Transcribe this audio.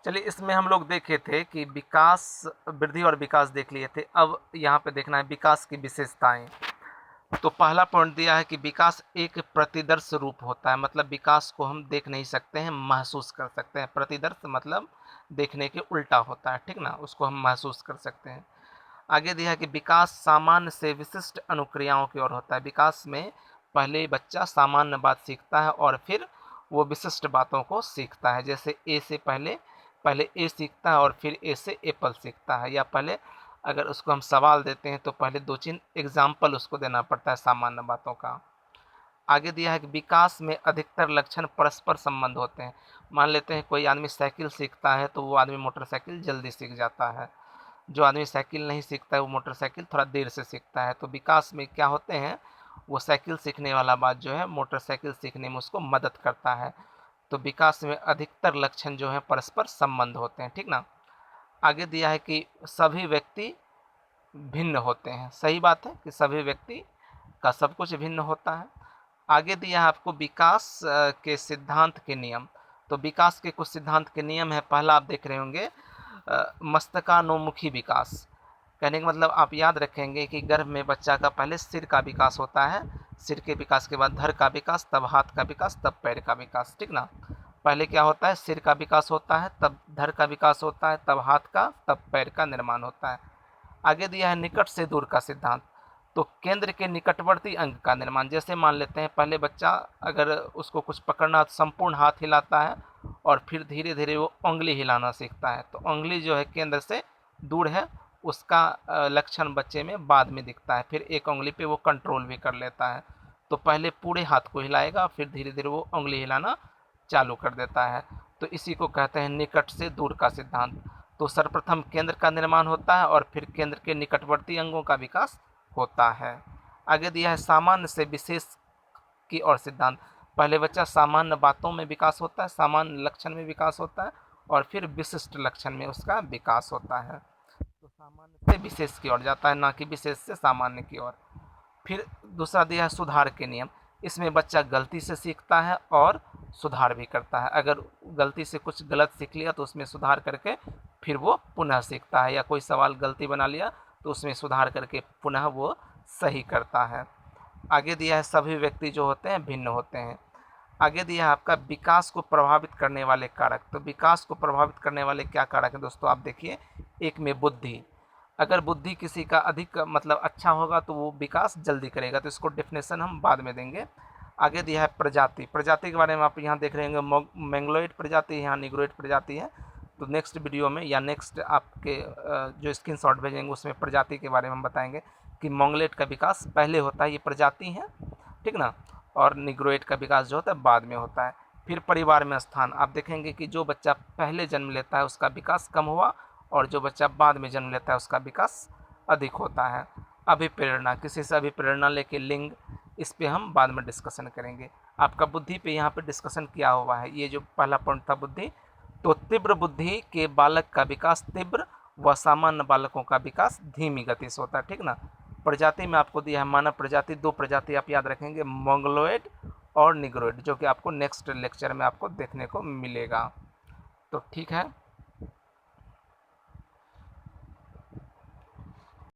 चलिए, इसमें हम लोग देखे थे कि विकास, वृद्धि और विकास देख लिए थे। अब यहाँ पे देखना है विकास की विशेषताएं। तो पहला पॉइंट दिया है कि विकास एक प्रतिदर्श रूप होता है, मतलब विकास को हम देख नहीं सकते हैं, महसूस कर सकते हैं। प्रतिदर्श मतलब देखने के उल्टा होता है, ठीक ना, उसको हम महसूस कर सकते हैं। आगे दिया है कि विकास सामान्य से विशिष्ट अनुक्रियाओं की ओर होता है। विकास में पहले बच्चा सामान्य बात सीखता है और फिर वो विशिष्ट बातों को सीखता है। जैसे ए से पहले पहले ए सीखता है और फिर ए से एप्पल सीखता है, या पहले अगर उसको हम सवाल देते हैं तो पहले दो तीन एग्जाम्पल उसको देना पड़ता है सामान्य बातों का। आगे दिया है कि विकास में अधिकतर लक्षण परस्पर संबंध होते हैं। मान लेते हैं कोई आदमी साइकिल सीखता है तो वो आदमी मोटरसाइकिल जल्दी सीख जाता है। जो आदमी साइकिल नहीं सीखता है वो मोटरसाइकिल थोड़ा देर से सीखता है। तो विकास में क्या होते हैं, वो साइकिल सीखने वाला बात जो है मोटरसाइकिल सीखने में उसको मदद करता है। तो विकास में अधिकतर लक्षण जो है परस्पर संबंध होते हैं, ठीक ना। आगे दिया है कि सभी व्यक्ति भिन्न होते हैं। सही बात है कि सभी व्यक्ति का सब कुछ भिन्न होता है। आगे दिया है आपको विकास के सिद्धांत के नियम। तो विकास के कुछ सिद्धांत के नियम है। पहला आप देख रहे होंगे मस्तकानुमुखी विकास। कहने का मतलब आप याद रखेंगे कि गर्भ में बच्चा का पहले सिर का विकास होता है, सिर के विकास के बाद धड़ का विकास, तब हाथ का विकास, तब पैर का विकास, ठीक ना। पहले क्या होता है, सिर का विकास होता है, तब धड़ का विकास होता है, तब हाथ का, तब पैर का निर्माण होता है। आगे दिया है निकट से दूर का सिद्धांत। तो केंद्र के निकटवर्ती अंग का निर्माण। जैसे मान लेते हैं पहले बच्चा अगर उसको कुछ पकड़ना तो संपूर्ण हाथ हिलाता है और फिर धीरे धीरे वो उंगली हिलाना सीखता है। तो उंगली जो है केंद्र से दूर है, उसका लक्षण बच्चे में बाद में दिखता है। फिर एक उंगली पे वो कंट्रोल भी कर लेता है। तो पहले पूरे हाथ को हिलाएगा, फिर धीरे धीरे वो उंगली हिलाना चालू कर देता है। तो इसी को कहते हैं निकट से दूर का सिद्धांत। तो सर्वप्रथम केंद्र का निर्माण होता है और फिर केंद्र के निकटवर्ती अंगों का विकास होता है। आगे दिया है सामान्य से विशेष की ओर सिद्धांत। पहले बच्चा सामान्य बातों में विकास होता है, सामान्य लक्षण में विकास होता है, और फिर विशिष्ट लक्षण में उसका विकास होता है। तो सामान्य से विशेष की ओर जाता है, ना कि विशेष से सामान्य की ओर। फिर दूसरा दिया है सुधार के नियम। इसमें बच्चा गलती से सीखता है और सुधार भी करता है। अगर गलती से कुछ गलत सीख लिया तो उसमें सुधार करके फिर वो पुनः सीखता है, या कोई सवाल गलती बना लिया तो उसमें सुधार करके पुनः वो सही करता है। आगे दिया है सभी व्यक्ति जो होते हैं भिन्न होते हैं। आगे दिया है आपका विकास को प्रभावित करने वाले कारक। तो विकास को प्रभावित करने वाले क्या कारक हैं दोस्तों, आप देखिए। एक में बुद्धि। अगर बुद्धि किसी का अधिक मतलब अच्छा होगा तो वो विकास जल्दी करेगा, तो इसको डेफिनेशन हम बाद में देंगे। आगे दिया है प्रजाति। प्रजाति के बारे में आप यहाँ देख रहे होंगे मैंग्लोइड प्रजाति है, यहाँ निग्रोइड प्रजाति है। तो नेक्स्ट वीडियो में या नेक्स्ट आपके जो स्क्रीनशॉट भेजेंगे उसमें प्रजाति के बारे में हम बताएंगे कि मोंगलेट का विकास पहले होता है, ये प्रजाति है, ठीक ना। और निग्रोइड का विकास जो होता है बाद में होता है। फिर परिवार में स्थान। आप देखेंगे कि जो बच्चा पहले जन्म लेता है उसका विकास कम हुआ, और जो बच्चा बाद में जन्म लेता है उसका विकास अधिक होता है। अभिप्रेरणा, किसी से अभिप्रेरणा लेके लिंग, इस पे हम बाद में डिस्कशन करेंगे। आपका बुद्धि पे यहाँ पे डिस्कशन किया हुआ है, ये जो पहला पॉइंट था बुद्धि। तो तीव्र बुद्धि के बालक का विकास तीव्र व सामान्य बालकों का विकास धीमी गति से होता है, ठीक ना। प्रजाति में आपको दिया है मानव प्रजाति, दो प्रजाति आप याद रखेंगे, मंगलोइड और निग्रोइड, जो कि आपको नेक्स्ट लेक्चर में आपको देखने को मिलेगा। तो ठीक है।